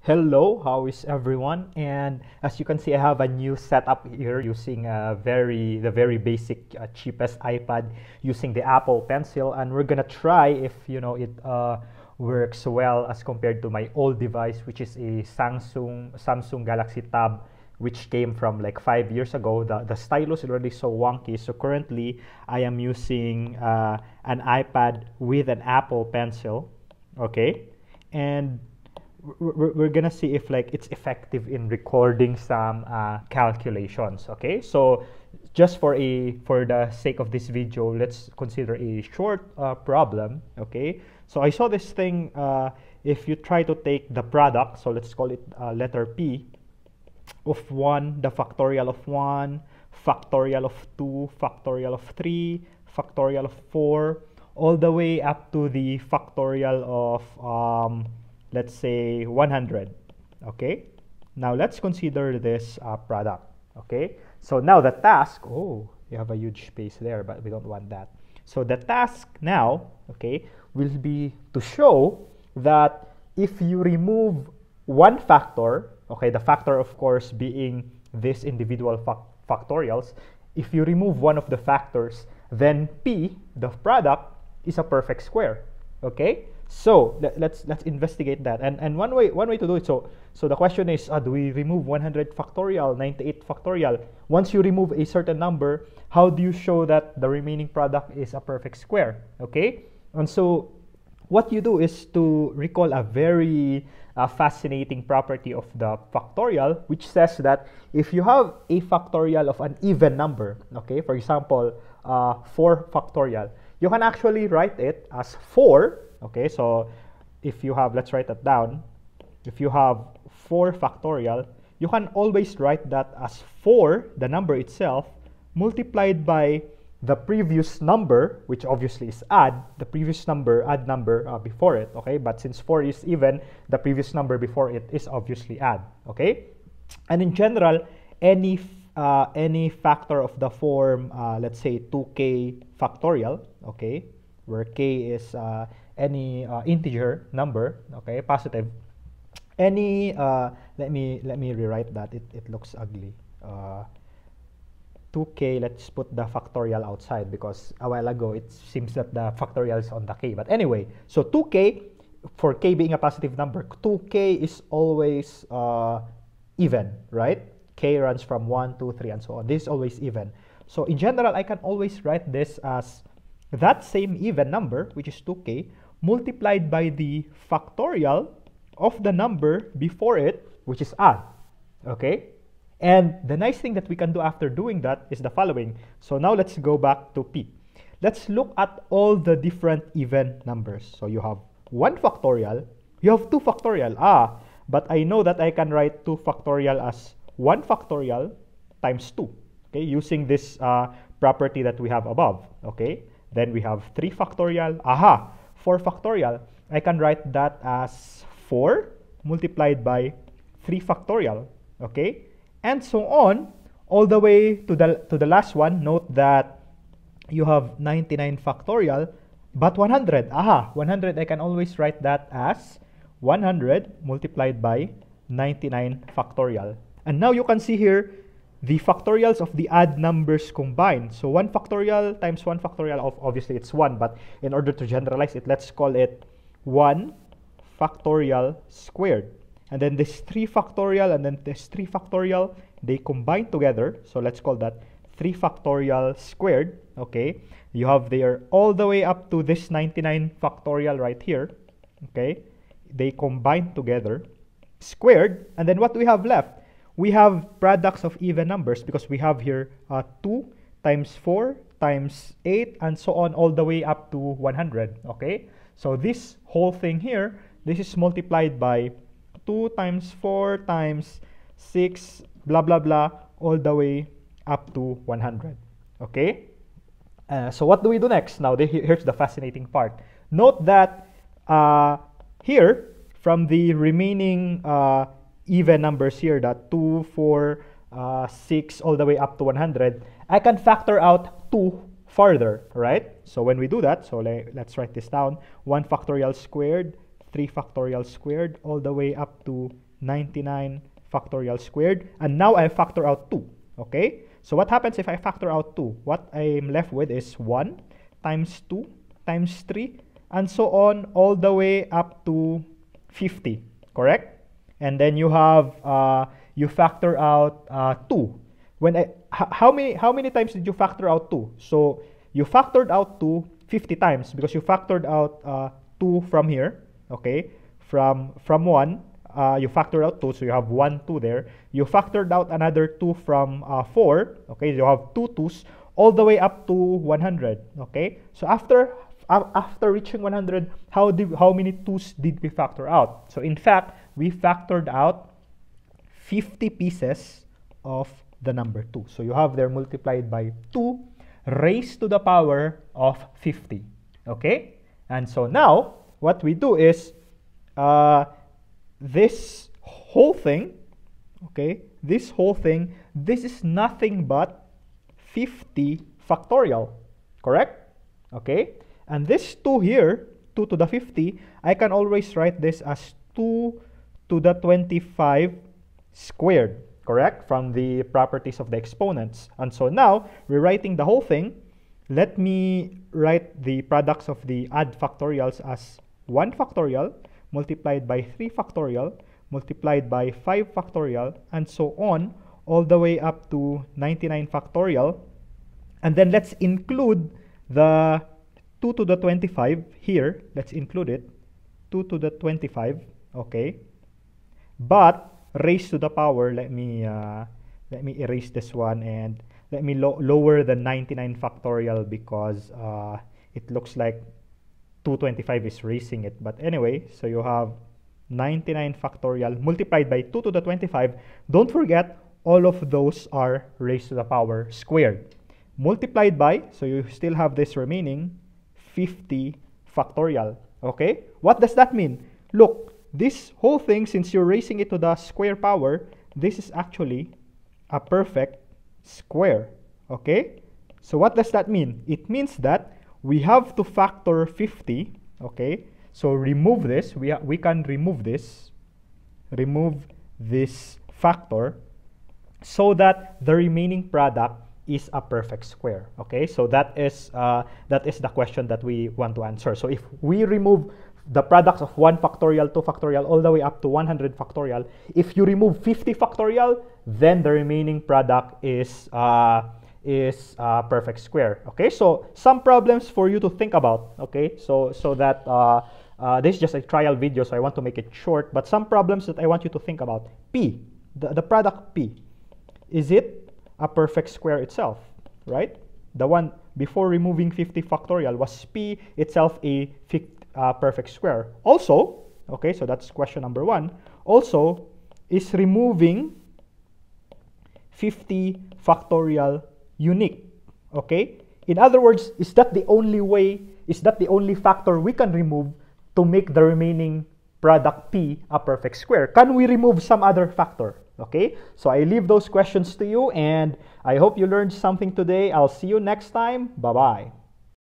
Hello, how is everyone? And as you can see, I have a new setup here using the very basic, cheapest iPad using the Apple Pencil, and we're gonna try if it works well as compared to my old device, which is a Samsung Galaxy Tab, which came from like 5 years ago. The stylus is already so wonky. So currently, I am using an iPad with an Apple Pencil, okay, and we're gonna see if like it's effective in recording some calculations. Okay, so just for the sake of this video, let's consider a short problem. Okay, so I saw this thing. If you try to take the product, so let's call it letter P, of 1, the factorial of 1, factorial of 2, factorial of 3, factorial of 4, all the way up to the factorial of let's say 100. Okay, now let's consider this product. Okay, so now the task, oh, you have a huge space there, but we don't want that. So the task now, okay, will be to show that if you remove one factor, okay, the factor of course being this individual factorials, if you remove one of the factors, then P, the product, is a perfect square. Okay, so let's investigate that. And one way to do it. So the question is, do we remove 100 factorial, 98 factorial? Once you remove a certain number, how do you show that the remaining product is a perfect square? Okay, and so what you do is to recall a very fascinating property of the factorial, which says that if you have a factorial of an even number, okay, for example, 4 factorial, you can actually write it as 4. Okay, so if you have, let's write that down. If you have 4 factorial, you can always write that as 4, the number itself, multiplied by the previous number, which obviously is add number before it. Okay, but since 4 is even, the previous number before it is obviously add. Okay, and in general, any factor of the form, let's say 2k factorial, okay, where k is any integer number, okay, positive. Any let me rewrite that. It looks ugly. 2k, let's put the factorial outside because a while ago it seems that the factorial is on the k. But anyway, so 2k, for k being a positive number, 2k is always even, right? K runs from 1, 2, 3, and so on. This is always even. So in general, I can always write this as that same even number, which is 2k, multiplied by the factorial of the number before it, which is add. Okay? And the nice thing that we can do after doing that is the following. So now let's go back to P. Let's look at all the different even numbers. So you have 1 factorial, you have 2 factorial. But I know that I can write 2 factorial as 1 factorial times 2, okay, using this property that we have above. Okay, then we have 3 factorial. 4 factorial. I can write that as 4 multiplied by 3 factorial. Okay, and so on all the way to the last one. Note that you have 99 factorial, but 100. 100. I can always write that as 100 multiplied by 99 factorial. And now you can see here the factorials of the odd numbers combined. So 1 factorial times 1 factorial, obviously it's 1, but in order to generalize it, let's call it 1 factorial squared. And then this 3 factorial and then this 3 factorial, they combine together. So let's call that 3 factorial squared. Okay, you have there all the way up to this 99 factorial right here. Okay, they combine together, squared. And then what do we have left? We have products of even numbers because we have here 2 times 4 times 8 and so on all the way up to 100. Okay, so this whole thing here, this is multiplied by 2 times 4 times 6 blah blah blah all the way up to 100. Okay, so what do we do next? Now here's the fascinating part. Note that here from the remaining even numbers here, that 2, 4, 6 all the way up to 100, I can factor out 2 further, right? So when we do that, so let's write this down. 1 factorial squared, 3 factorial squared, all the way up to 99 factorial squared. And now I factor out 2. Okay? So what happens if I factor out 2? What I'm left with is 1 times 2 times 3 and so on all the way up to 50. Correct? And then you have you factor out 2. How many times did you factor out 2? So you factored out 2 50 times because you factored out 2 from here. Okay, from 1 you factored out 2, so you have 1 2 there. You factored out another 2 from 4. Okay, you have 2 2's all the way up to 100. Okay, so after reaching 100, how many 2's did we factor out? So in fact, we factored out 50 pieces of the number 2. So you have there multiplied by 2 raised to the power of 50. Okay? And so now, what we do is, this whole thing, okay, this is nothing but 50 factorial. Correct? Okay? And this 2 here, 2 to the 50, I can always write this as 2 to the 25 squared, correct? From the properties of the exponents. And so now, rewriting the whole thing, let me write the products of the add factorials as 1 factorial multiplied by 3 factorial multiplied by 5 factorial and so on all the way up to 99 factorial. And then let's include the 2 to the 25 here. Let's include it. 2 to the 25, okay? But raised to the power, let me erase this one and let me lower the 99 factorial because it looks like 225 is raising it. But anyway, so you have 99 factorial multiplied by 2 to the 25. Don't forget, all of those are raised to the power squared. Multiplied by, so you still have this remaining 50 factorial. Okay? What does that mean? Look, this whole thing, since you're raising it to the square power, this is actually a perfect square. Okay? So what does that mean? It means that we have to factor 50. Okay? So remove this. We can remove this. Remove this factor so that the remaining product is a perfect square. Okay? So that is the question that we want to answer. So if we remove the products of 1 factorial, 2 factorial, all the way up to 100 factorial, if you remove 50 factorial, then the remaining product is perfect square. Okay, so some problems for you to think about. Okay, so that this is just a trial video, so I want to make it short. But some problems that I want you to think about. P, the product P, is it a perfect square itself? Right, the one before removing 50 factorial, was P itself a perfect square? Also, okay, so that's question number 1. Also, is removing 50 factorial unique? Okay, in other words, is that the only way, is that the only factor we can remove to make the remaining product P a perfect square? Can we remove some other factor? Okay, so I leave those questions to you, and I hope you learned something today. I'll see you next time. Bye-bye.